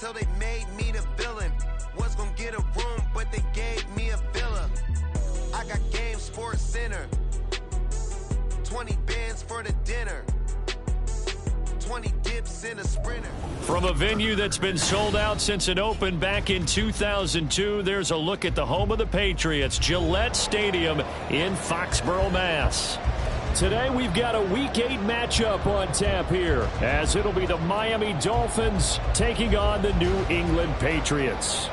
so they made me the villain. Was gonna get a room, but they gave me a villa. I got Game Sports Center. 20 bands for the dinner. 20 dips in a Sprinter. From a venue that's been sold out since it opened back in 2002, there's a look at the home of the Patriots, Gillette Stadium in Foxborough, Mass. Today we've got a Week 8 matchup on tap here, as it'll be the Miami Dolphins taking on the New England Patriots.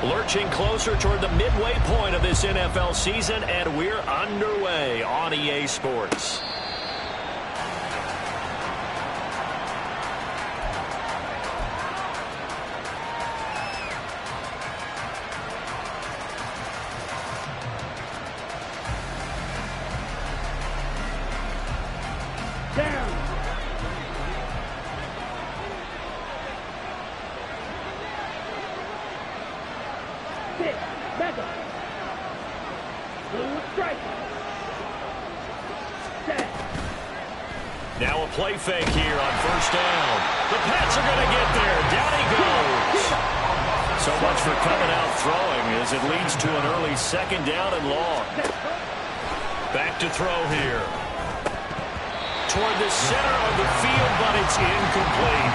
Lurching closer toward the midway point of this NFL season, and we're underway on EA Sports. Now a play fake here on first down. The Pats are going to get there. Down he goes. So much for coming out throwing as it leads to an early second down and long. Back to throw here. Toward the center of the field, but it's incomplete.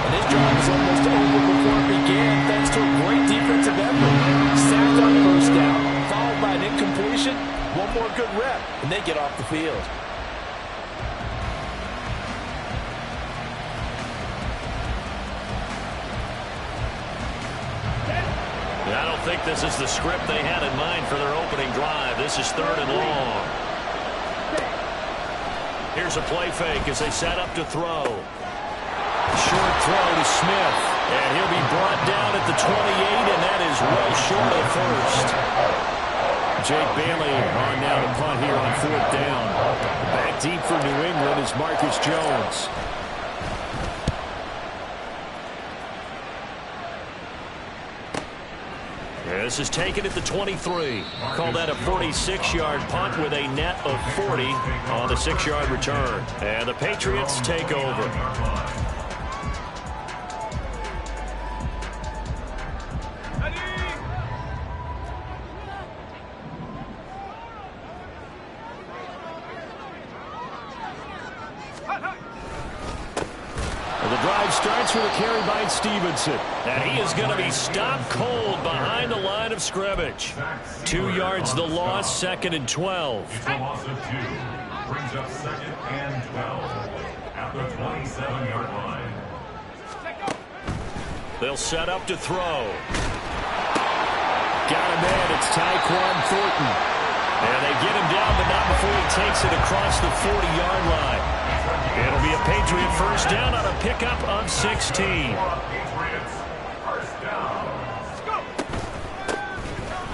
And his drive was almost over before it began, thanks to a great defensive effort. Sacked on first down, followed by an incompletion. One more good rep, and they get off the field. I don't think this is the script they had in mind for their opening drive. This is third and long. Here's a play fake as they set up to throw. Short throw to Smith. And he'll be brought down at the 28, and that is well short of first. Jake Bailey on now to punt here on fourth down. Back deep for New England is Marcus Jones. This is taken at the 23. Call that a 46-yard punt with a net of 40 on the 6-yard return. And the Patriots take over. Starts with a carry by Stevenson. And he is going to be stopped cold behind the line of scrimmage. 2 yards the loss, second and 12. It's a loss of 2. Brings up second and 12 at the 27-yard line. They'll set up to throw. Got him in. It's Tyquan Thornton. And they get him down, but not before he takes it across the 40-yard line. It'll be a Patriot first down on a pickup of 16.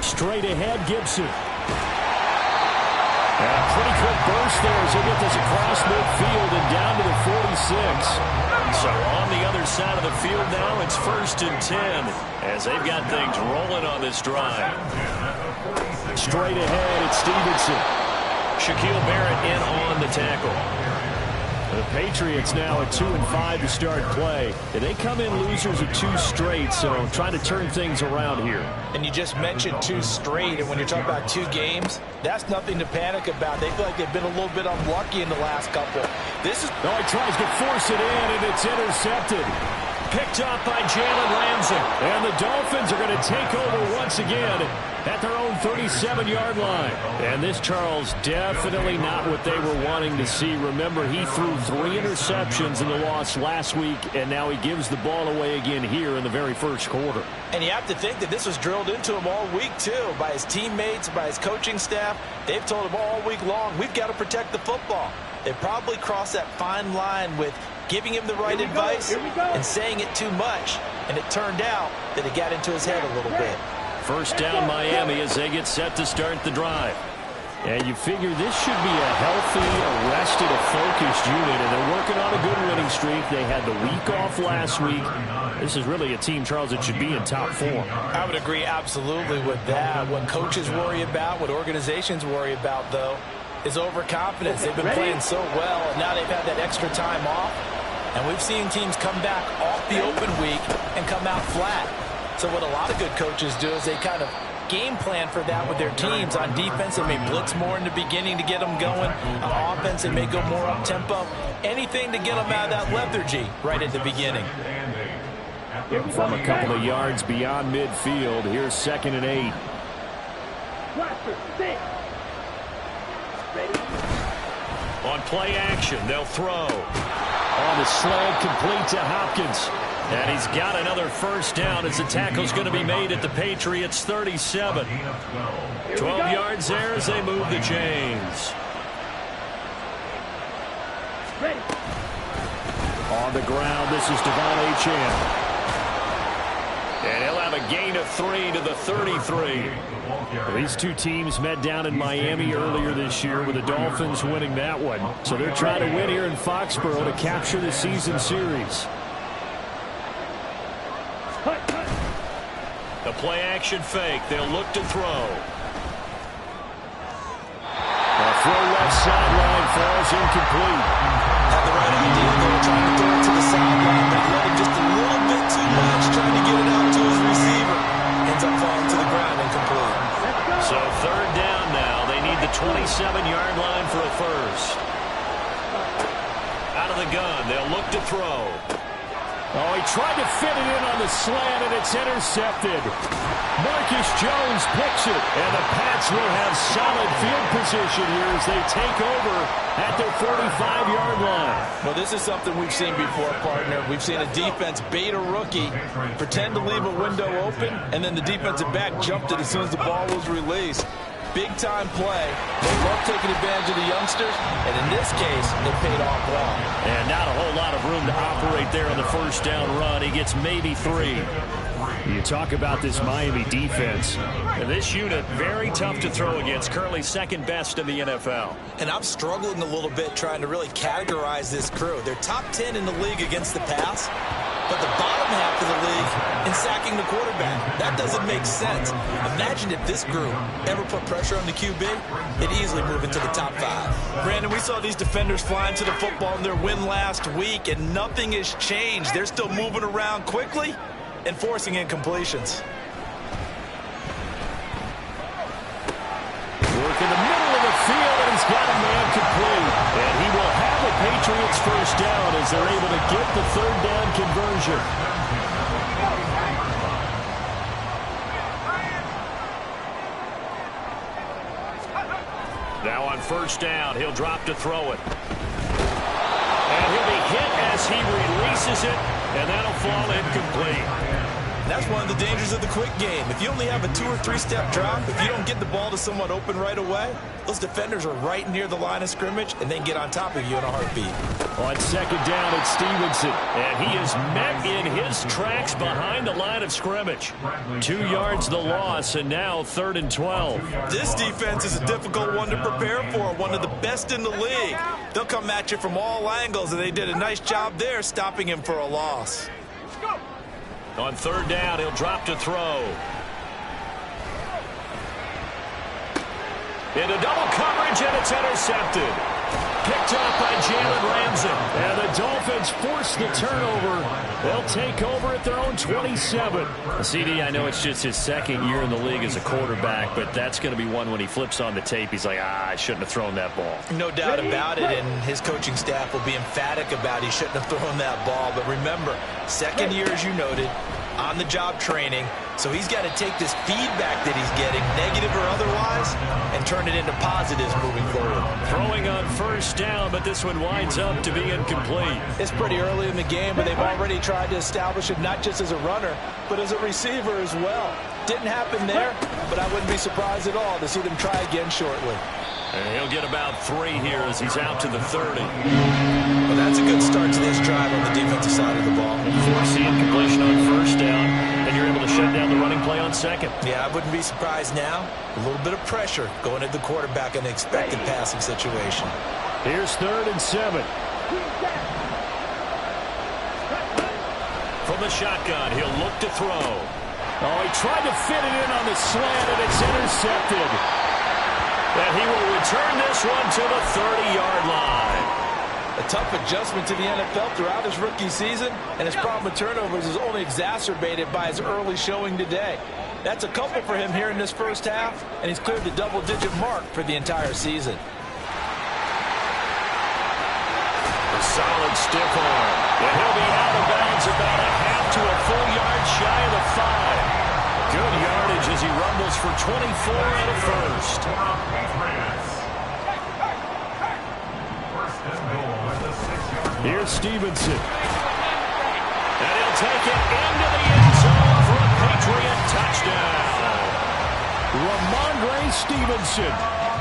Straight ahead, Gibson. And a pretty quick burst there as he gets this across midfield and down to the 46. So on the other side of the field now, it's first and 10 as they've got things rolling on this drive. Straight ahead, it's Stevenson. Shaquille Barrett in on the tackle. The Patriots now at 2-5 to start play. They come in losers of 2 straight, so trying to turn things around here. And you just mentioned 2 straight, and when you're talking about 2 games, that's nothing to panic about. They feel like they've been a little bit unlucky in the last couple. This is... Oh, he tries to force it in, and it's intercepted. Picked up by Jalen Ramsey. And the Dolphins are going to take over once again at their own 37-yard line. And this, Charles, definitely not what they were wanting to see. Remember, he threw 3 interceptions in the loss last week, and now he gives the ball away again here in the very first quarter. And you have to think that this was drilled into him all week, too, by his teammates, by his coaching staff. They've told him all week long, we've got to protect the football. They probably crossed that fine line with giving him the right advice and saying it too much. And it turned out that it got into his head a little bit. First down Miami as they get set to start the drive. And you figure this should be a healthy, arrested, a focused unit, and they're working on a good winning streak. They had the week off last week. This is really a team, Charles, that should be in top form. I would agree absolutely with that. What coaches worry about, what organizations worry about, though, is overconfidence. They've been playing so well, and now they've had that extra time off. And we've seen teams come back off the open week and come out flat. So what a lot of good coaches do is they kind of game plan for that with their teams. On defense, they may blitz more in the beginning to get them going. On offense, they may go more up-tempo. Anything to get them out of that lethargy right at the beginning. From a couple of yards beyond midfield, here's 2nd and 8. On play action, they'll throw. On the slant, complete to Hopkins. And he's got another first down as the tackle's going to be made at the Patriots 37. 12 yards there as they move the chains. On the ground, this is Devon Achane. And he'll have a gain of 3 to the 33. These two teams met down in Miami earlier this year with the Dolphins winning that one. So they're trying to win here in Foxborough to capture the season series. The play action fake. They'll look to throw. A throw left sideline falls incomplete. Had the right idea, though, trying to throw it to the sideline, but he let him just a little bit too much, trying to get it out to his receiver. Ends up falling to the ground incomplete. So 3rd down now. They need the 27-yard line for a first. Out of the gun. They'll look to throw. Oh, he tried to fit it in on the slant, and it's intercepted. Marcus Jones picks it, and the Pats will have solid field position here as they take over at their 45-yard line. Well, this is something we've seen before, partner. We've seen a defense bait a rookie, pretend to leave a window open, and then the defensive back jumped it as soon as the ball was released. Big-time play. They love taking advantage of the youngsters, and in this case, it paid off well. And not a whole lot of room to operate there on the first down run. He gets maybe 3. You talk about this Miami defense. And this unit, very tough to throw against. Currently 2nd best in the NFL. And I'm struggling a little bit trying to really categorize this crew. They're top 10 in the league against the pass, but the bottom half of the league in sacking the quarterback. That doesn't make sense. Imagine if this group ever put pressure on the QB, it'd easily move into the top 5. Brandon, we saw these defenders flying to the football in their win last week, and nothing has changed. They're still moving around quickly and forcing incompletions. Work in the middle of the field, and he's got a man complete. And he will have the Patriots first down as they're able to get the 3rd down conversion. Now on first down, he'll drop to throw it. And he'll be hit as he releases it, and that'll fall incomplete. That's one of the dangers of the quick game. If you only have a 2- or 3-step drop, if you don't get the ball to someone open right away, those defenders are right near the line of scrimmage, and they can get on top of you in a heartbeat. On 2nd down, it's Stevenson, and he is met in his tracks behind the line of scrimmage. 2 yards the loss, and now 3rd and 12. This defense is a difficult one to prepare for, one of the best in the league. They'll come at you from all angles, and they did a nice job there stopping him for a loss. On 3rd down, he'll drop to throw. Into double coverage, and it's intercepted. Picked up by Jalen Ramsey. And the Dolphins force the turnover. They'll take over at their own 27. CD, I know it's just his 2nd year in the league as a quarterback, but that's going to be one when he flips on the tape. He's like, I shouldn't have thrown that ball. No doubt about it, and his coaching staff will be emphatic about he shouldn't have thrown that ball. But remember, 2nd year, as you noted, on-the-job training. So he's got to take this feedback that he's getting, negative or otherwise, and turn it into positives moving forward. Throwing on first down, but this one winds up to be incomplete. It's pretty early in the game, but they've already tried to establish him not just as a runner, but as a receiver as well. Didn't happen there, but I wouldn't be surprised at all to see them try again shortly. And he'll get about 3 here as he's out to the 30. Well, that's a good start to this drive on the defensive side of the ball. Force the incompletion on first down. And and you're able to shut down the running play on second. Yeah, I wouldn't be surprised now. A little bit of pressure going at the quarterback in an expected passing situation. Here's 3rd and 7. From the shotgun, he'll look to throw. Oh, he tried to fit it in on the slant, and it's intercepted. And he will return this one to the 30-yard line. A tough adjustment to the NFL throughout his rookie season, and his problem with turnovers is only exacerbated by his early showing today. That's a couple for him here in this first half, and he's cleared the double-digit mark for the entire season. A solid stiff arm, and he'll be out of bounds about a half to a full yard shy of the 5. Good yardage as he rumbles for 24 and a first. Here's Stevenson. And he'll take it into the end zone for a Patriot touchdown. Ramondre Stevenson,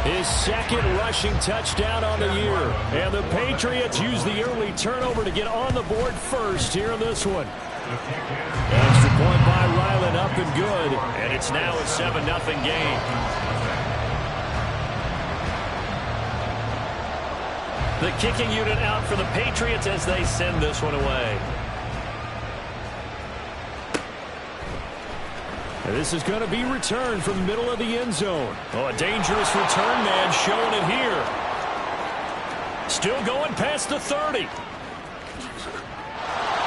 his 2nd rushing touchdown on the year. And the Patriots use the early turnover to get on the board first here in this one. Extra point by Ryland, up and good. And it's now a 7-0 game. The kicking unit out for the Patriots as they send this one away. And this is going to be returned from the middle of the end zone. Oh, a dangerous return man showing it here. Still going past the 30.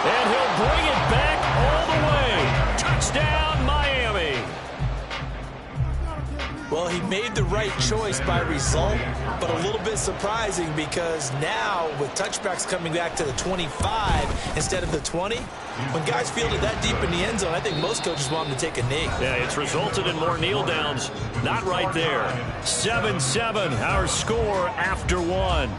And he'll bring it back all the way. Touchdown, Miami. Well, he made the right choice by result, but a little bit surprising because now with touchbacks coming back to the 25 instead of the 20, when guys field it that deep in the end zone, I think most coaches want them to take a knee. Yeah, it's resulted in more kneel downs. Not right there. 7-7, our score after 1.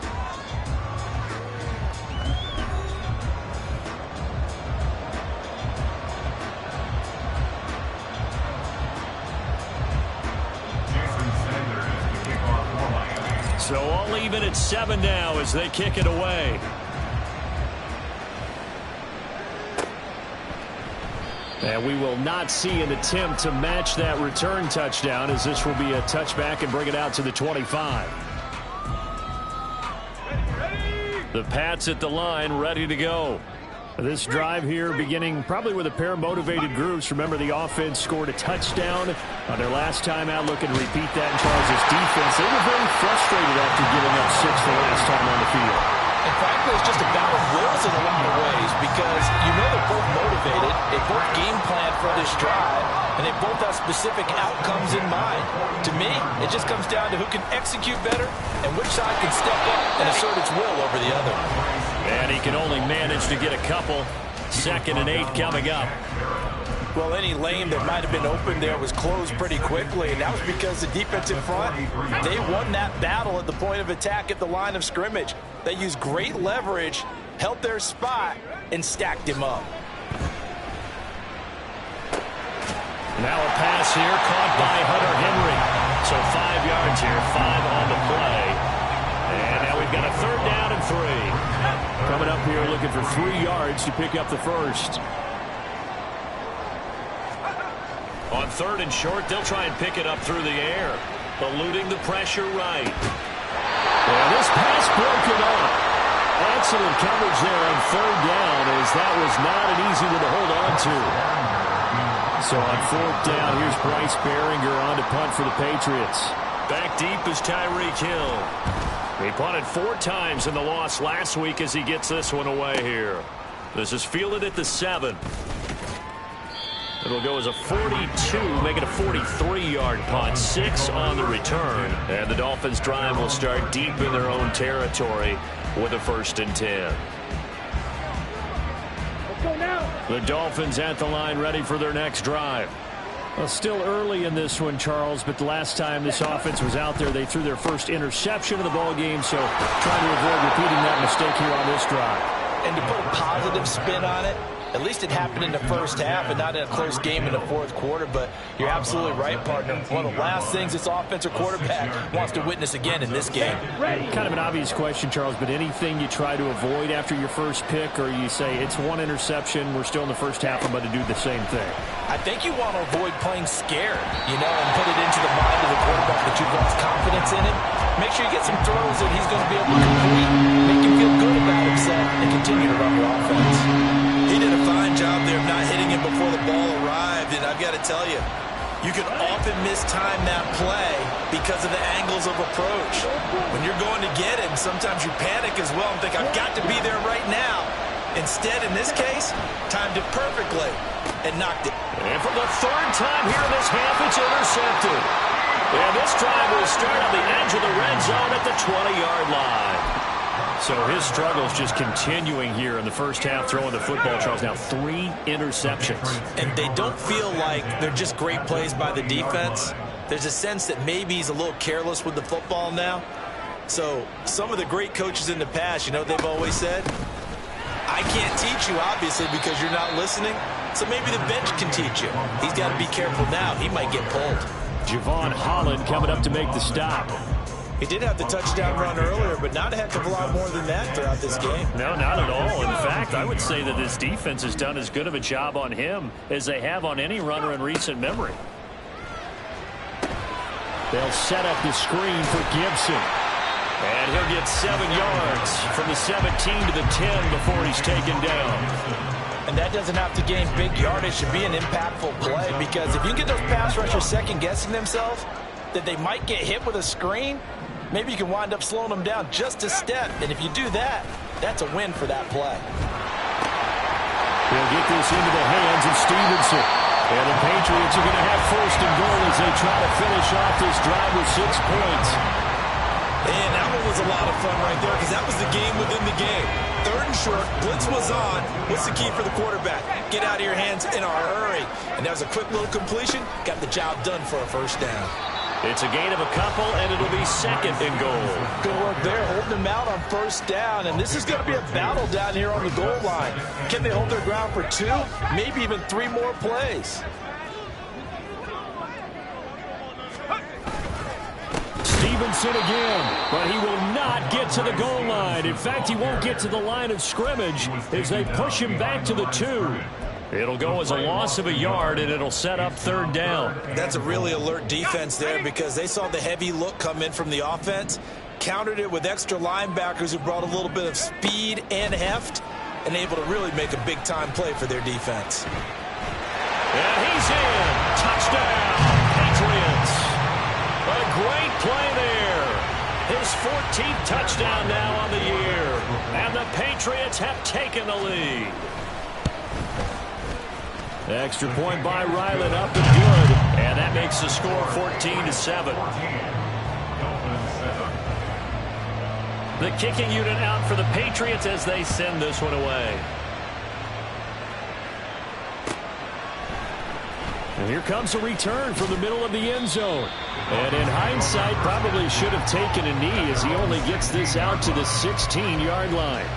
So all even at 7 now as they kick it away. And we will not see an attempt to match that return touchdown, as this will be a touchback and bring it out to the 25. The Pats at the line, ready to go. This drive here beginning probably with a pair of motivated groups. Remember, the offense scored a touchdown on their last time out. Looking to repeat that in Charles' defense. They were very frustrated after giving up 6 the last time on the field. And frankly, it's just a battle of wills in a lot of ways because you know they're both motivated. They both game plan for this drive, and they both have specific outcomes in mind. To me, it just comes down to who can execute better and which side can step up and assert its will over the other. And he can only manage to get a couple. 2nd and 8 coming up. Well, any lane that might have been open there was closed pretty quickly, and that was because the defensive front, they won that battle at the point of attack at the line of scrimmage. They used great leverage, held their spot, and stacked him up. Now a pass here caught by Hunter Henry. So 5 yards here, 5 on the play. And now we've got a 3rd down and 3. Coming up here looking for 3 yards to pick up the first. On 3rd and short, they'll try and pick it up through the air. Eluding the pressure right. And this pass broken up. Excellent coverage there on 3rd down, as that was not an easy one to hold on to. So on 4th down, here's Bryce Baringer on to punt for the Patriots. Back deep is Tyreek Hill. He punted 4 times in the loss last week as he gets this one away here. This is fielded at the 7. It'll go as a 42, make it a 43-yard punt. 6 on the return. And the Dolphins' drive will start deep in their own territory with a 1st and 10. The Dolphins at the line ready for their next drive. Well, still early in this one, Charles, but the last time this offense was out there, they threw their first interception of the ball game, so trying to avoid repeating that mistake here on this drive. And to put a positive spin on it, At least it happened in the first half and not in a close game in the fourth quarter. But you're absolutely right, partner. One of the last things this offensive quarterback wants to witness again in this game. Kind of an obvious question, Charles, but anything you try to avoid after your first pick, or you say it's one interception, we're still in the first half, I'm going to do the same thing? I think you want to avoid playing scared, and put it into the mind of the quarterback that you've lost confidence in him. Make sure you get some throws that he's going to be able to complete, make him feel good about himself, and continue to run your offense. He did a fine job there of not hitting him before the ball arrived, and I've got to tell you, you can often mistime that play because of the angles of approach. When you're going to get him, sometimes you panic as well and think, I've got to be there right now. Instead, in this case, timed it perfectly and knocked it. And for the third time here in this half, it's intercepted. And this drive will start on the edge of the red zone at the 20-yard line. So his struggles just continuing here in the first half throwing the football, Charles. Now 3 interceptions. And they don't feel like they're just great plays by the defense. There's a sense that maybe he's a little careless with the football now. So some of the great coaches in the past, they've always said, I can't teach you, obviously, because you're not listening. So maybe the bench can teach you. He's got to be careful now. He might get pulled. Javon Holland coming up to make the stop. He did have the touchdown run earlier, but not a heck of a lot more than that throughout this game. No, not at all. In fact, I would say that this defense has done as good of a job on him as they have on any runner in recent memory. They'll set up the screen for Gibson. And he'll get 7 yards from the 17 to the 10 before he's taken down. And that doesn't have to gain big yardage to be an impactful play, because if you get those pass rushers second-guessing themselves that they might get hit with a screen, maybe you can wind up slowing them down just a step. And if you do that, that's a win for that play. They'll get this into the hands of Stevenson. And the Patriots are going to have first and goal as they try to finish off this drive with 6 points. And that one was a lot of fun right there because that was the game within the game. 3rd and short, blitz was on. What's the key for the quarterback? Get out of your hands in a hurry. And that was a quick little completion. Got the job done for a first down. It's a gain of a couple, and it'll be 2nd and goal. Good work there, holding them out on first down. And this is going to be a battle down here on the goal line. Can they hold their ground for 2, maybe even 3 more plays? Stevenson again, but he will not get to the goal line. In fact, he won't get to the line of scrimmage as they push him back to the 2. It'll go as a loss of a yard, and it'll set up 3rd down. That's a really alert defense there because they saw the heavy look come in from the offense, countered it with extra linebackers who brought a little bit of speed and heft, and able to really make a big-time play for their defense. And he's in. Touchdown, Patriots. A great play there. His 14th touchdown now on the year. And the Patriots have taken the lead. Extra point by Ryland, up and good. And that makes the score 14-7. The kicking unit out for the Patriots as they send this one away. And here comes a return from the middle of the end zone. And in hindsight, probably should have taken a knee as he only gets this out to the 16-yard line.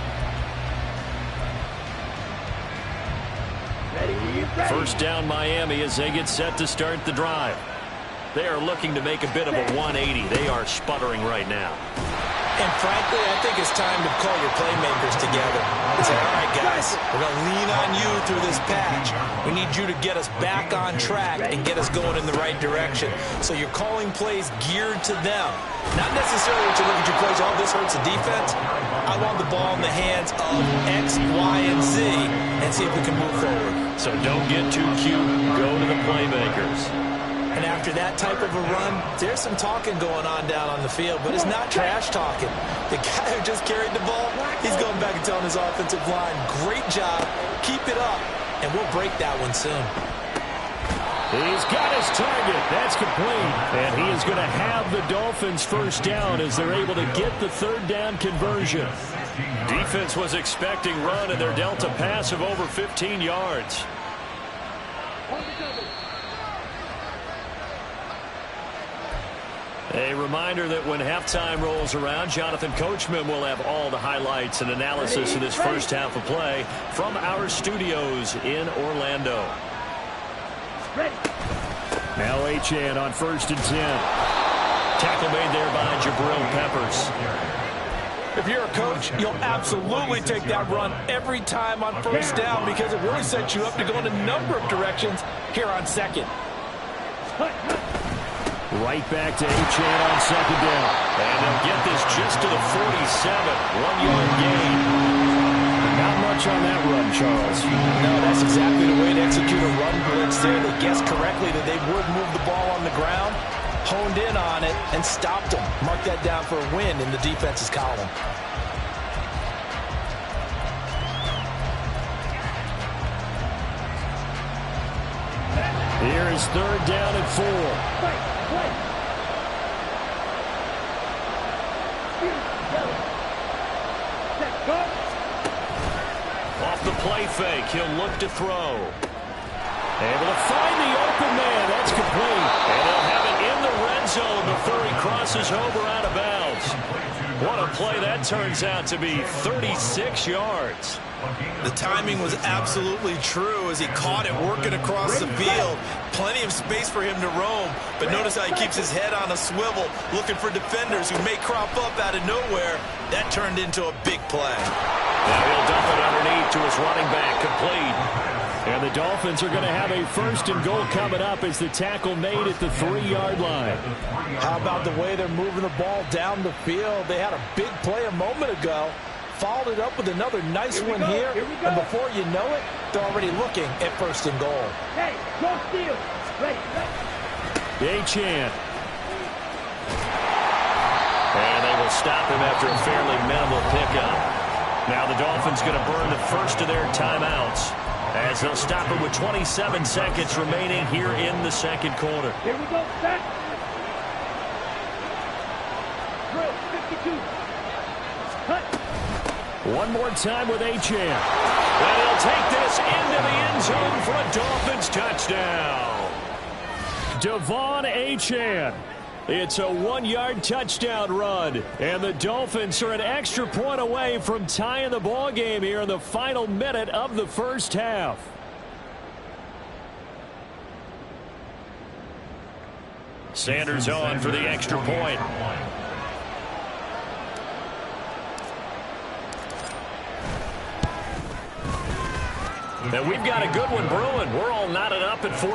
First down Miami as they get set to start the drive. They are looking to make a bit of a 180. They are sputtering right now. And frankly, I think it's time to call your playmakers together and say, all right, guys, we're going to lean on you through this patch. We need you to get us back on track and get us going in the right direction. So you're calling plays geared to them. Not necessarily to look at your plays, oh, this hurts the defense. I want the ball in the hands of X, Y, and Z and see if we can move forward. So don't get too cute. Go to the playmakers. And after that type of a run, there's some talking going on down on the field, but it's not trash talking. The guy who just carried the ball, he's going back and telling his offensive line, great job, keep it up, and we'll break that one soon. He's got his target. That's complete. And he is going to have the Dolphins first down as they're able to get the 3rd down conversion. Defense was expecting run, and they're dealt a pass of over 15 yards. A reminder that when halftime rolls around, Jonathan Coachman will have all the highlights and analysis of this first half of play from our studios in Orlando. Now Achane on 1st and 10. Tackle made there by Jabril Peppers. If you're a coach, you'll absolutely take that run every time on 1st down because it really sets you up to go in a number of directions here on 2nd. Right back to Achane on 2nd down. And they'll get this just to the 47. 1-yard gain. Not much on that run, Charles. No, that's exactly the way to execute a run blitz there. They guessed correctly that they would move the ball on the ground, honed in on it, and stopped them. Mark that down for a win in the defense's column. Here is 3rd down and 4. Off the play fake, he'll look to throw. Able to find the open man. That's complete. And they'll have it in the red zone before he crosses over out of bounds. What a play that turns out to be. 36 yards. The timing was absolutely true as he caught it working across the field. Plenty of space for him to roam, but notice how he keeps his head on a swivel looking for defenders who may crop up out of nowhere. That turned into a big play. Now he'll dump it underneath to his running back, complete. And the Dolphins are going to have a 1st and goal coming up as the tackle made at the 3-yard line. How about the way they're moving the ball down the field? They had a big play a moment ago. Followed it up with another nice one here. And before you know it, they're already looking at 1st and goal. Hey, go steal. Ready. Achane. And they will stop him after a fairly minimal pickup. Now the Dolphins going to burn the first of their timeouts as they'll stop it with 27 seconds remaining here in the 2nd quarter. Here we go, set. Drill, 52. Cut. One more time with Achane. And he'll take this into the end zone for a Dolphins touchdown. Devon Achane. It's a 1-yard touchdown run. And the Dolphins are an extra point away from tying the ball game here in the final minute of the first half. Sanders on for the extra point. And we've got a good one brewing. We're all knotted up at 14.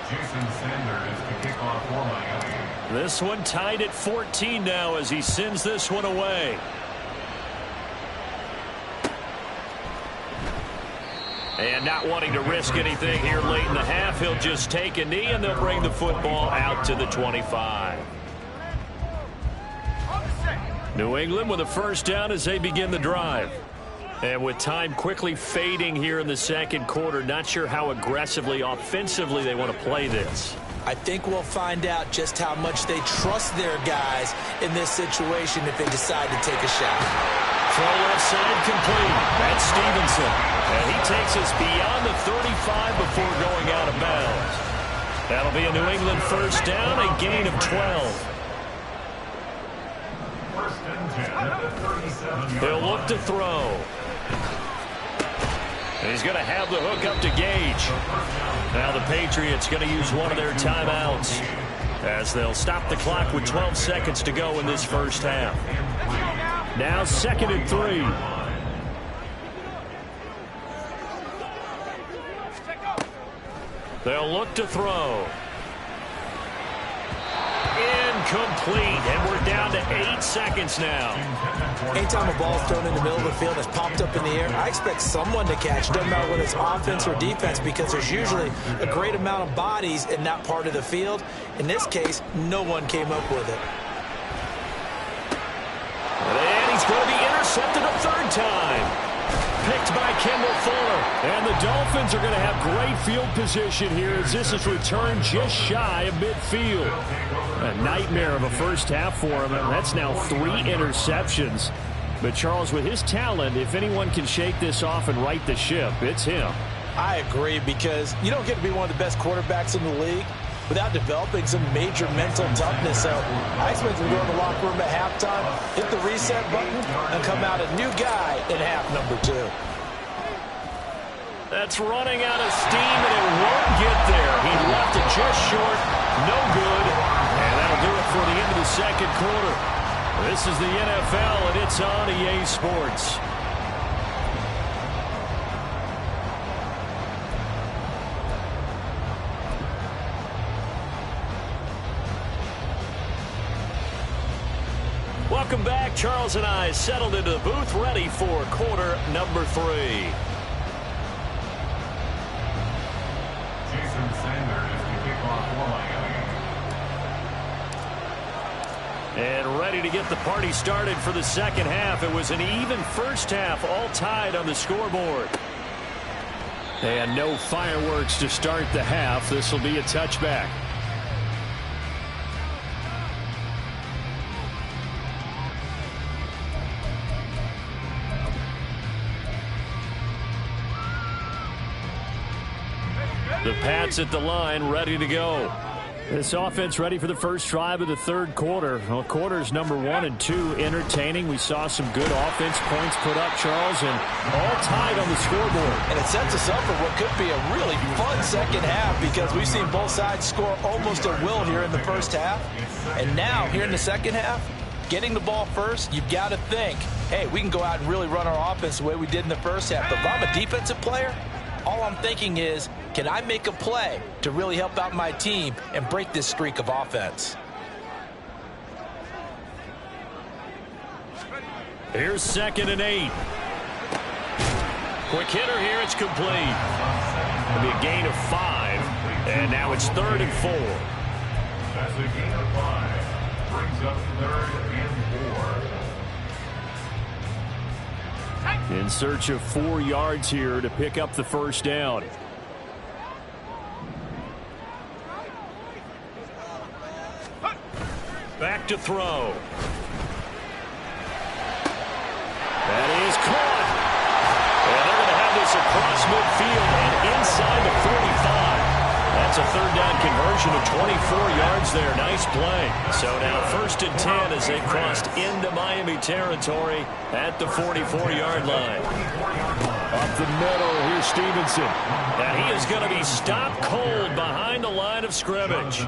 Jason Sanders to kick off for Miami. This one tied at 14 now as he sends this one away. And not wanting to risk anything here late in the half, he'll just take a knee and they'll bring the football out to the 25. New England with a 1st down as they begin the drive. And with time quickly fading here in the 2nd quarter, not sure how aggressively, offensively they want to play this. I think we'll find out just how much they trust their guys in this situation if they decide to take a shot. Throw left side complete. That's Stevenson. And he takes us beyond the 35 before going out of bounds. That'll be a New England 1st down, a gain of 12. 1st and 10 at the 37. He'll look to throw. And he's going to have the hook up to Gage. Now the Patriots going to use one of their timeouts as they'll stop the clock with 12 seconds to go in this first half. Now 2nd and 3. They'll look to throw. Incomplete, and we're down to 8 seconds now. Anytime a ball's thrown in the middle of the field that's popped up in the air, I expect someone to catch. Doesn't matter whether it's offense or defense because there's usually a great amount of bodies in that part of the field. In this case, no one came up with it. And he's going to be intercepted a 3rd time. Picked by Kendall Fuller. And the Dolphins are going to have great field position here as this is returned just shy of midfield. A nightmare of a first half for him, and that's now 3 interceptions. But Charles, with his talent, if anyone can shake this off and right the ship, it's him. I agree, because you don't get to be one of the best quarterbacks in the league without developing some major mental toughness. So I expect him to go in the locker room at halftime, hit the reset button, and come out a new guy in half number 2. That's running out of steam, and it won't get there. He left it just short. No good. And that'll do it for the end of the second quarter. This is the NFL, and it's on EA Sports. Welcome back. Charles and I settled into the booth, ready for quarter number 3. Jason Sanders to kick off for Miami. And ready to get the party started for the second half. It was an even first half, all tied on the scoreboard. And no fireworks to start the half. This will be a touchback. The Pats at the line, ready to go. This offense ready for the first drive of the third quarter. Well, quarters number 1 and 2 entertaining. We saw some good offense points put up, Charles, and all tied on the scoreboard. And it sets us up for what could be a really fun second half, because we've seen both sides score almost at will here in the first half. And now, here in the second half, getting the ball first, you've got to think, hey, we can go out and really run our offense the way we did in the first half. But if I'm a defensive player, all I'm thinking is, can I make a play to really help out my team and break this streak of offense? Here's 2nd and 8. Quick hitter here. It's complete. It'll be a gain of 5. And now it's 3rd and 4. That's a gain of 5. Brings up 3rd and 4. In search of 4 yards here to pick up the first down. Back to throw. That is caught. And they're going to have this across midfield and inside the 45. That's a 3rd down conversion of 24 yards there. Nice play. So now 1st and 10 as they crossed into Miami territory at the 44-yard line. Up the middle, here's Stevenson. And he is going to be stopped cold behind the line of scrimmage.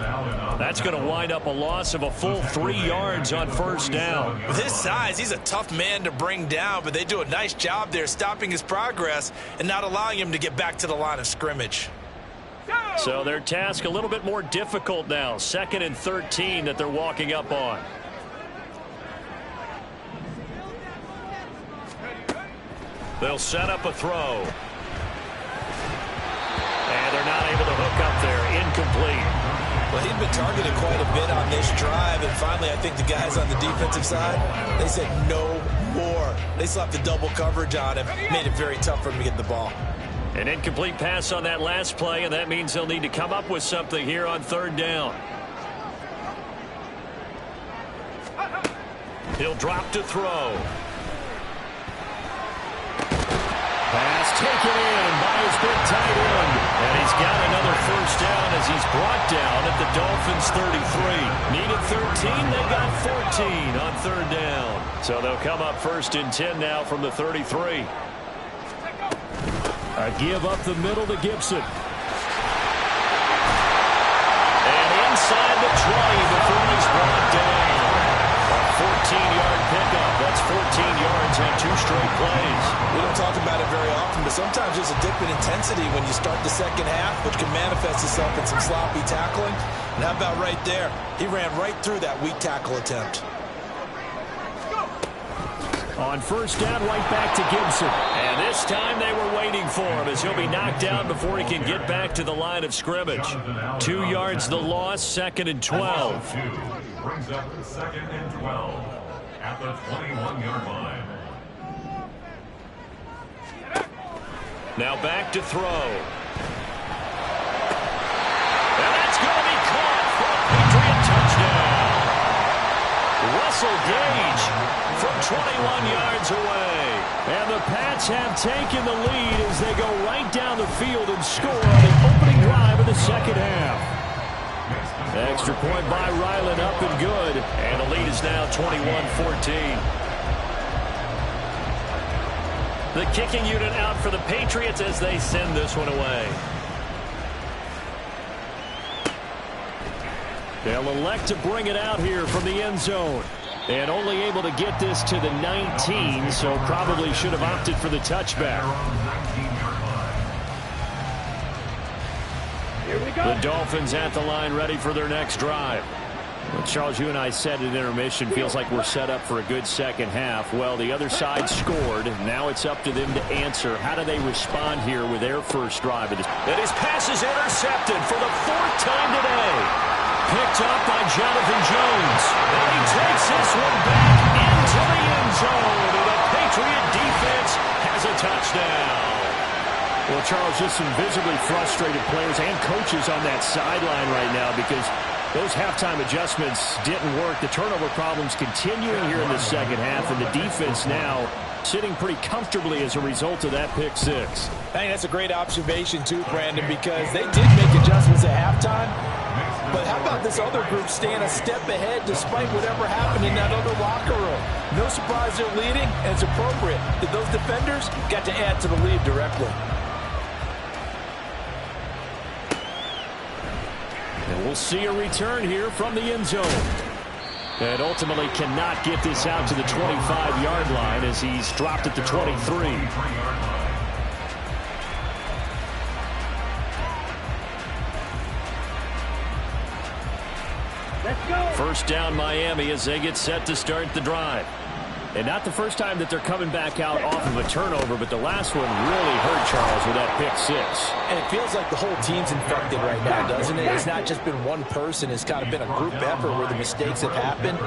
That's going to wind up a loss of a full 3 yards on 1st down. With his size, he's a tough man to bring down, but they do a nice job there stopping his progress and not allowing him to get back to the line of scrimmage. So their task a little bit more difficult now. 2nd and 13 that they're walking up on. They'll set up a throw. And they're not able to hook up there. Incomplete. Well, he'd been targeted quite a bit on this drive, and finally I think the guys on the defensive side, they said no more. They slapped the double coverage on him, made it very tough for him to get the ball. An incomplete pass on that last play, and that means they'll need to come up with something here on 3rd down. He'll drop to throw. Pass taken in by his big tight end. And he's got another 1st down as he's brought down at the Dolphins' 33. Needed 13, they got 14 on 3rd down. So they'll come up 1st and 10 now from the 33. A give up the middle to Gibson. And inside the 20 before he's brought down. A 14-yard pickup. That's 14 yards on 2 straight plays. We don't talk about it very often, but sometimes there's a dip in intensity when you start the second half, which can manifest itself in some sloppy tackling. And how about right there? He ran right through that weak tackle attempt. On 1st down, right back to Gibson. And this time they were waiting for him as he'll be knocked down before he can get back to the line of scrimmage. 2 yards the loss, 2nd and 12. Brings up 2nd and 12 at the 21-yard line. Now back to throw. And that's going to be caught for a Patriot touchdown. Russell Gage from 21 yards away. And the Pats have taken the lead as they go right down the field and score on the opening drive of the second half. Extra point by Ryland, up and good. And the lead is now 21-14. The kicking unit out for the Patriots as they send this one away. They'll elect to bring it out here from the end zone. And only able to get this to the 19, so probably should have opted for the touchback. Here we go. The Dolphins at the line, ready for their next drive. Well, Charles, you and I said at intermission, feels like we're set up for a good second half. Well, the other side scored. Now it's up to them to answer. How do they respond here with their first drive? And his pass is intercepted for the 4th time today. Picked up by Jonathan Jones. And he takes this one back into the end zone. And the Patriot defense has a touchdown. Well, Charles, just some visibly frustrated players and coaches on that sideline right now because those halftime adjustments didn't work. The turnover problems continuing here in the second half, and the defense now sitting pretty comfortably as a result of that pick six. I think that's a great observation too, Brandon, because they did make adjustments at halftime. But how about this other group staying a step ahead despite whatever happened in that other locker room? No surprise they're leading, and it's appropriate that those defenders got to add to the lead directly. And we'll see a return here from the end zone. And ultimately cannot get this out to the 25-yard line as he's dropped at the 23. Let's go. First down Miami as they get set to start the drive. And not the first time that they're coming back out off of a turnover, but the last one really hurt Charles with that pick six. And it feels like the whole team's infected right now, doesn't it? It's not just been one person. It's kind of been a group effort where the mistakes have happened.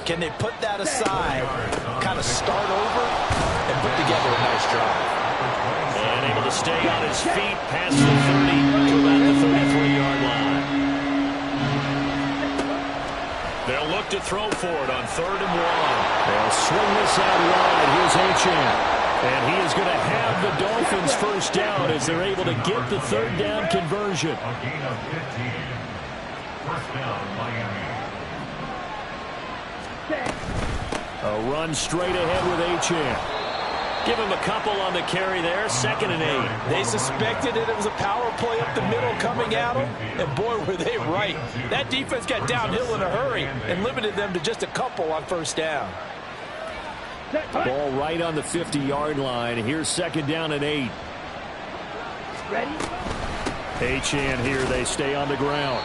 Can they put that aside, kind of start over, and put together a nice drive? And able to stay on his feet past the 30 to about the 33-yard line. They'll look to throw for it on 3rd and 1. They'll swing this out wide. Here's Achane. And he is going to have the Dolphins first down as they're able to get the 3rd down conversion. A gain of 15. First down, Miami. A run straight ahead with Achane. Give him a couple on the carry there. 2nd and 8. They suspected it was a power play up the middle coming at them, and boy, were they right. That defense got downhill in a hurry and limited them to just a couple on first down. Ball right on the 50-yard line. Here's 2nd down and 8. Ready? Achane here. They stay on the ground.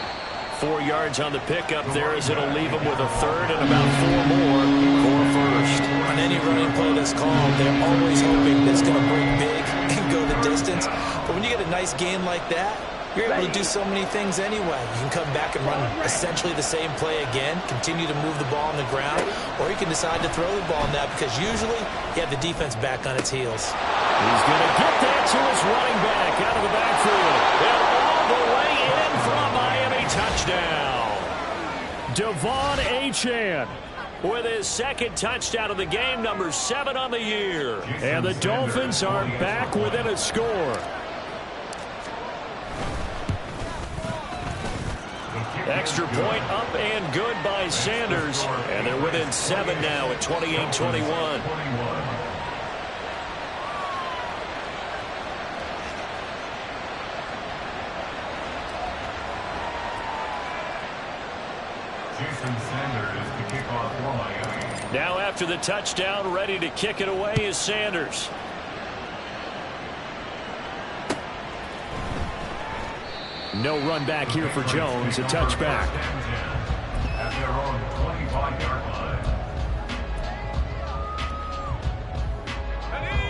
4 yards on the pickup there as it'll leave them with a 3rd and about 4 more for first. On any running play that's called, they're always hoping it's going to break big and go the distance. But when you get a nice gain like that, you're able to do so many things anyway. You can come back and run essentially the same play again, continue to move the ball on the ground, or you can decide to throw the ball now because usually you have the defense back on its heels. He's going to get that to his running back out of the backfield. And all the way in for a Miami touchdown. Devon Achane With his 2nd touchdown of the game, number 7 on the year. And the Dolphins are back within a score. Extra point up and good by Sanders. And they're within 7 now at 28-21. Jason Sanders to kick off for Miami. Now after the touchdown, ready to kick it away is Sanders. No run back here for Jones. A touchback. At their own 25-yard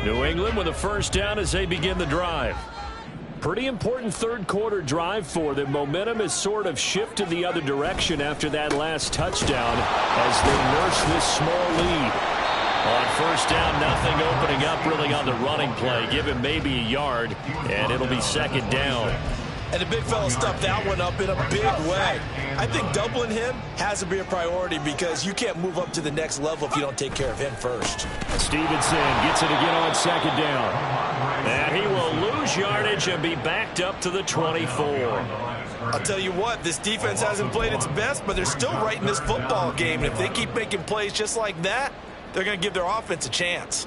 line. New England with a first down as they begin the drive. Pretty important 3rd quarter drive for them. Momentum has sort of shifted the other direction after that last touchdown as they nurse this small lead. On first down, nothing opening up really on the running play. Give him maybe a yard, and it'll be 2nd down. And the big fella stuffed that one up in a big way. I think doubling him has to be a priority because you can't move up to the next level if you don't take care of him first. Stevenson gets it again on 2nd down. And he will lose lose yardage and be backed up to the 24. I'll tell you what, this defense hasn't played its best, but they're still right in this football game. And if they keep making plays just like that, they're going to give their offense a chance.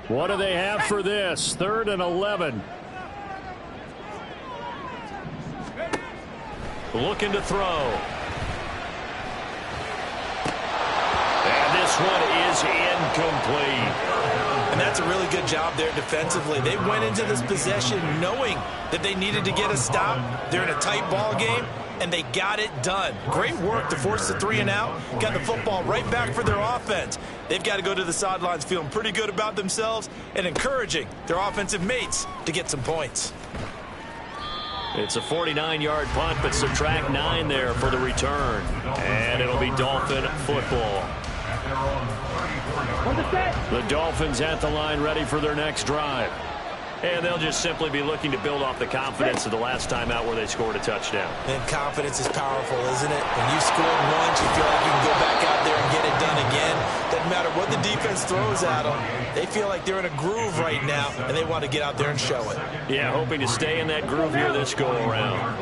What do they have for this? 3rd and 11. Looking to throw. And this one is incomplete. And that's a really good job there defensively. They went into this possession knowing that they needed to get a stop. They're in a tight ball game, and they got it done. Great work to force the 3 and out. Got the football right back for their offense. They've got to go to the sidelines feeling pretty good about themselves and encouraging their offensive mates to get some points. It's a 49-yard punt, but subtract 9 there for the return. And it'll be Dolphin football. The Dolphins at the line, ready for their next drive. And they'll just simply be looking to build off the confidence of the last time out where they scored a touchdown. And confidence is powerful, isn't it? When you scored once, you feel like you can go back out there and get it done again. Doesn't matter what the defense throws at them. They feel like they're in a groove right now, and they want to get out there and show it. Yeah, hoping to stay in that groove here this go-around.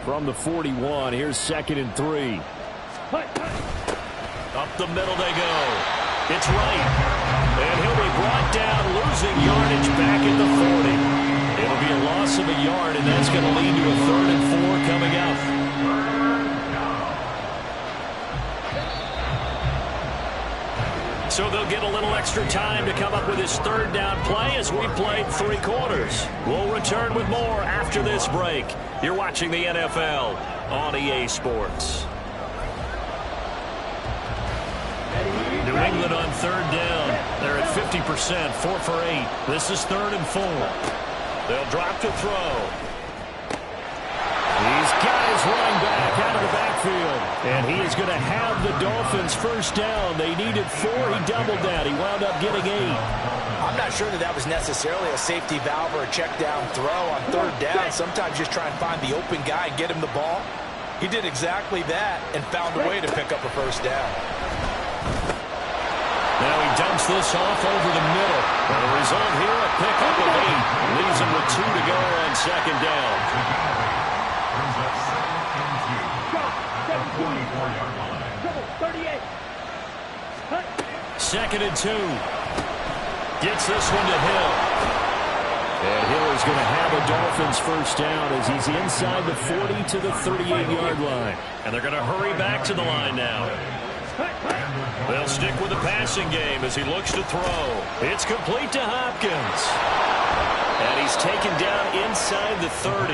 From the 41, here's 2nd and 3. Up the middle they go. It's right. And he'll be brought down, losing yardage back at the 40. It'll be a loss of a yard, and that's going to lead to a 3rd and 4 coming up. So they'll get a little extra time to come up with his 3rd down play as we played 3 quarters. We'll return with more after this break. You're watching the NFL on EA Sports. New England on 3rd down. They're at 50%, 4 for 8. This is 3rd and 4. They'll drop to throw. He's got his running back out of the backfield. And he is going to have the Dolphins 1st down. They needed 4. He doubled that. He wound up getting 8. I'm not sure that was necessarily a safety valve or a check down throw on 3rd down. Sometimes just try and find the open guy and get him the ball. He did exactly that and found a way to pick up a 1st down. Now he dumps this off over the middle. And the result here, a pickup of 8. Leaves him with 2 to go on 2nd down. 2nd and 2. Gets this one to Hill. And Hill is going to have a Dolphins 1st down as he's inside the 40 to the 38-yard line. And they're going to hurry back to the line now. They'll stick with the passing game as he looks to throw. It's complete to Hopkins. And he's taken down inside the 30.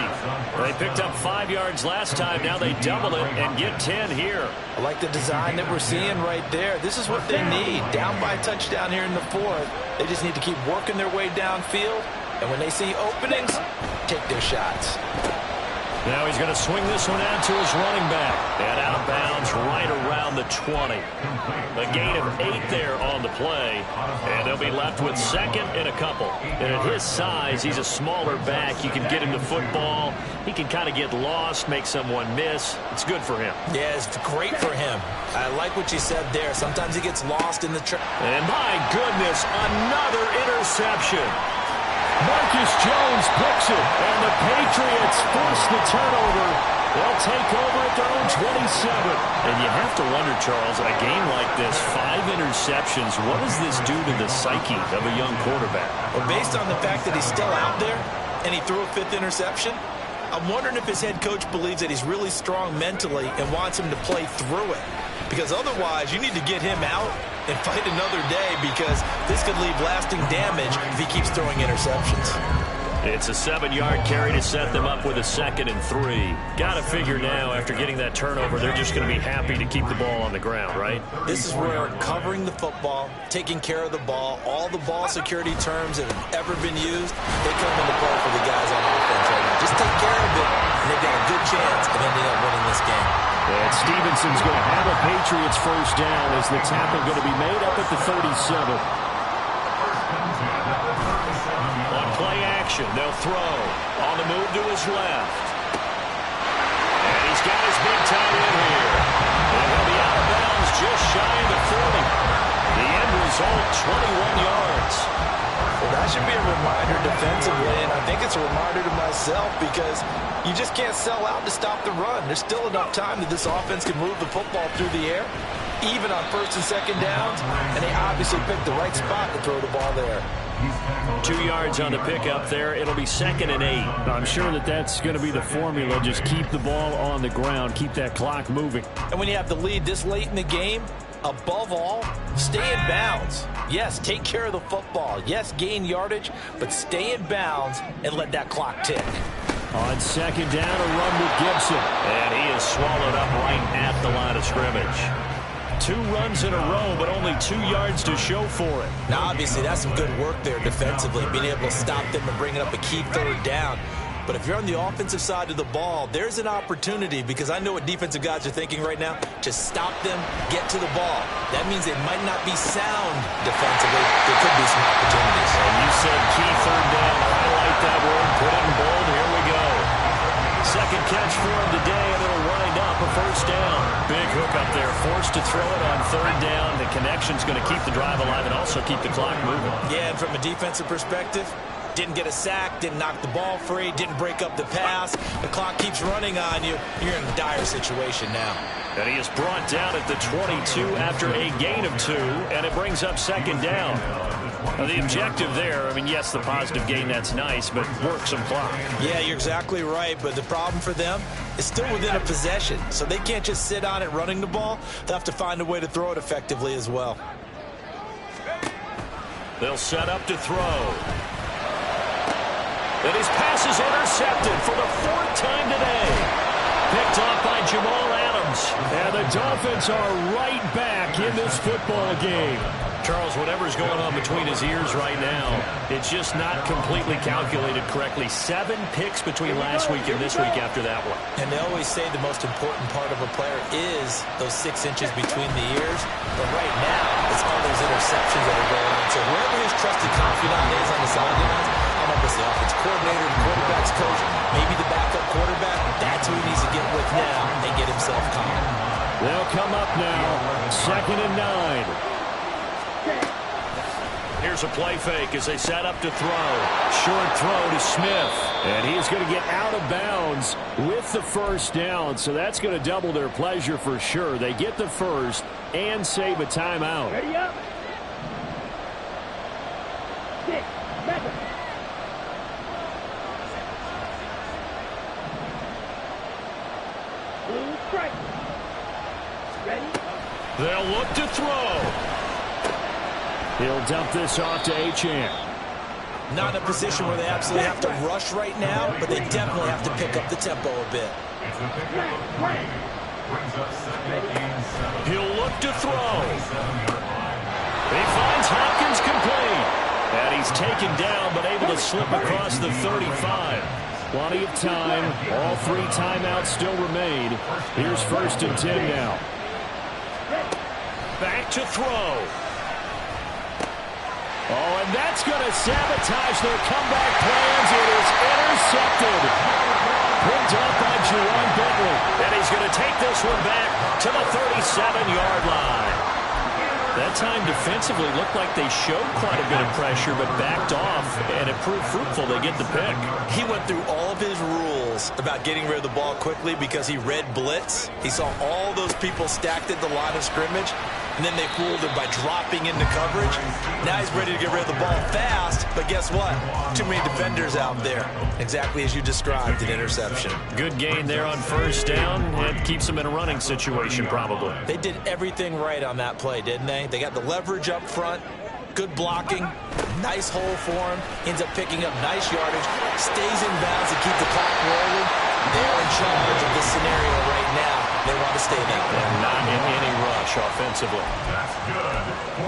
They picked up 5 yards last time. Now they double it and get 10 here. I like the design that we're seeing right there. This is what they need. Down by a touchdown here in the 4th. They just need to keep working their way downfield. And when they see openings, take their shots. Now he's going to swing this one out to his running back. And out of bounds right around the 20. A gain of 8 there on the play. And they'll be left with 2nd and a couple. And at his size, he's a smaller back. You can get him the football. He can kind of get lost, make someone miss. It's good for him. Yeah, it's great for him. I like what you said there. Sometimes he gets lost in the And my goodness, another interception. Marcus Jones picks it, and the Patriots force the turnover. They'll take over at their own 27. And you have to wonder, Charles, in a game like this, 5 interceptions, what does this do to the psyche of a young quarterback? Well, based on the fact that he's still out there and he threw a 5th interception, I'm wondering if his head coach believes that he's really strong mentally and wants him to play through it. Because otherwise, you need to get him out and fight another day, because this could leave lasting damage if he keeps throwing interceptions. It's a 7-yard carry to set them up with a 2nd and 3. Got to figure now, after getting that turnover, they're just going to be happy to keep the ball on the ground, right? This is where covering the football, taking care of the ball, all the ball security terms that have ever been used, they come into play for the guys on offense right now. Just take care of it, and they've got a good chance of ending up winning this game. And Stevenson's going to have a Patriots 1st down as the tackle going to be made up at the 37. On play action, they'll throw. On the move to his left. And he's got his big tight end here. And defensively, and I think it's a reminder to myself because you just can't sell out to stop the run. There's still enough time that this offense can move the football through the air, even on first and second downs, and they obviously picked the right spot to throw the ball there. 2 yards on the pickup there. It'll be 2nd and 8. I'm sure that's going to be the formula. Just keep the ball on the ground. Keep that clock moving. And when you have the lead this late in the game, above all, stay in bounds. Yes, take care of the football. Yes, gain yardage, but stay in bounds and let that clock tick. On 2nd down, a run with Gibson. And he is swallowed up right at the line of scrimmage. 2 runs in a row, but only 2 yards to show for it. Now, obviously, that's some good work there defensively, being able to stop them and bringing up a key 3rd down. But if you're on the offensive side of the ball, there's an opportunity, because I know what defensive guys are thinking right now, to stop them, get to the ball. That means they might not be sound defensively. There could be some opportunities. And you said key 3rd down. Highlight that word. Put it in bold. Here we go. Second catch for him today, and it'll wind up a 1st down. Big hook up there, forced to throw it on 3rd down. The connection's going to keep the drive alive and also keep the clock moving. Yeah, and from a defensive perspective, didn't get a sack, didn't knock the ball free, didn't break up the pass. The clock keeps running on you. You're in a dire situation now. And he is brought down at the 22 after a gain of 2, and it brings up 2nd down. Now, the objective there, I mean, yes, the positive gain, that's nice, but work some clock. Yeah, you're exactly right, but the problem for them is still within a possession, so they can't just sit on it running the ball. They'll have to find a way to throw it effectively as well. They'll set up to throw. And his pass is intercepted for the 4th time today. Picked off by Jamal Adams. And the Dolphins are right back in this football game. Charles, whatever's going on between his ears right now, it's just not completely calculated correctly. 7 picks between last week and this week after that one. And they always say the most important part of a player is those 6 inches between the ears. But right now, it's all those interceptions that are going on. So whoever his trusted confidant is on the sidelines, I don't know if it's the offense coordinator, the quarterback's coach, maybe the backup quarterback, that's who he needs to get with now and get himself calm. They'll come up now, 2nd and 9. Here's a play fake as they set up to throw. Short throw to Smith. And he is going to get out of bounds with the 1st down. So that's going to double their pleasure for sure. They get the 1st and save a timeout. Ready up. 6, 7. Blue strike. Ready. They'll look to throw. He'll dump this off to Achane. Not in a position where they absolutely have to rush right now, but they definitely have to pick up the tempo a bit. He'll look to throw. He finds Hopkins complete. And he's taken down, but able to slip across the 35. Plenty of time. All 3 timeouts still remain. Here's 1st and 10 now. Back to throw. Oh, and that's going to sabotage their comeback plans. It is intercepted. Picked up by Jerron Bentley. And he's going to take this one back to the 37-yard line. That time defensively looked like they showed quite a bit of pressure, but backed off, and it proved fruitful. They get the pick. He went through all of his rules about getting rid of the ball quickly because he read blitz. He saw all those people stacked at the line of scrimmage, and then they fooled him by dropping into coverage. Now he's ready to get rid of the ball fast, but guess what? Too many defenders out there. Exactly as you described, an interception. Good gain there on 1st down, and keeps them in a running situation probably. They did everything right on that play, didn't they? They got the leverage up front, good blocking, nice hole for him, ends up picking up nice yardage, stays in bounds to keep the clock rolling. They're in charge of this scenario right now. They want to stay that way. And not in any rush offensively.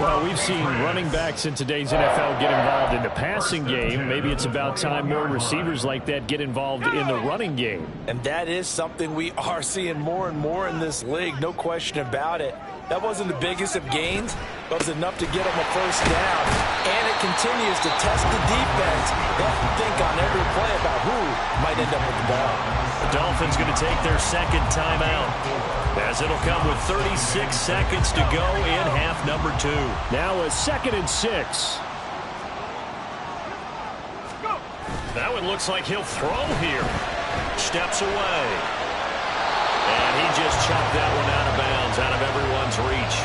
Well, we've seen running backs in today's NFL get involved in the passing game. Maybe it's about time more receivers like that get involved in the running game. And that is something we are seeing more and more in this league, no question about it. That wasn't the biggest of gains, but it was enough to get them a 1st down. And it continues to test the defense. They have to think on every play about who might end up with the ball. The Dolphins going to take their 2nd timeout, as it'll come with 36 seconds to go in half number 2. Now a 2nd and 6. Go. That one looks like he'll throw here. Steps away. And he just chucked that one out of bounds, out of everyone's reach.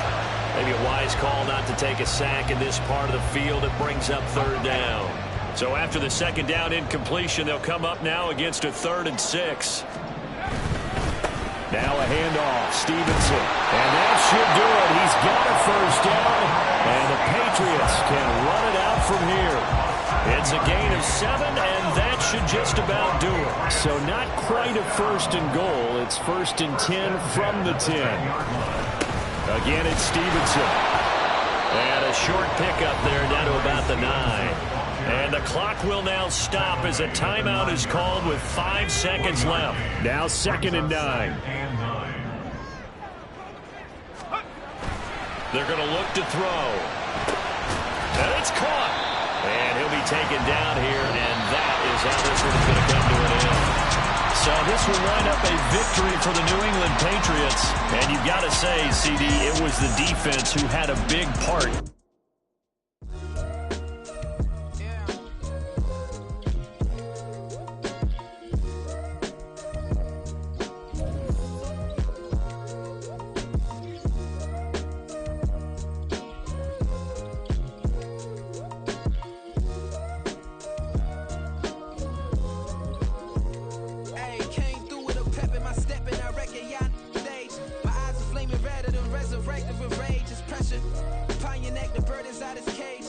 Maybe a wise call not to take a sack in this part of the field. It brings up 3rd down. So after the 2nd down incompletion, they'll come up now against a 3rd and 6. Now a handoff, Stevenson. And that should do it. He's got a 1st down, and the Patriots can run it out from here. It's a gain of 7, and that should just about do it. So not quite a 1st and goal. It's 1st and 10 from the 10. Again, it's Stevenson. And a short pickup there down to about the 9. And the clock will now stop as a timeout is called with 5 seconds left. Now 2nd and 9. They're going to look to throw. And it's caught. And he'll be taken down here, and that is how this one is going to come to an end. So this will wind up a victory for the New England Patriots. And you've got to say, CD, it was the defense who had a big part. Resurrected with rage, it's pressure. Upon your neck, the bird inside his cage.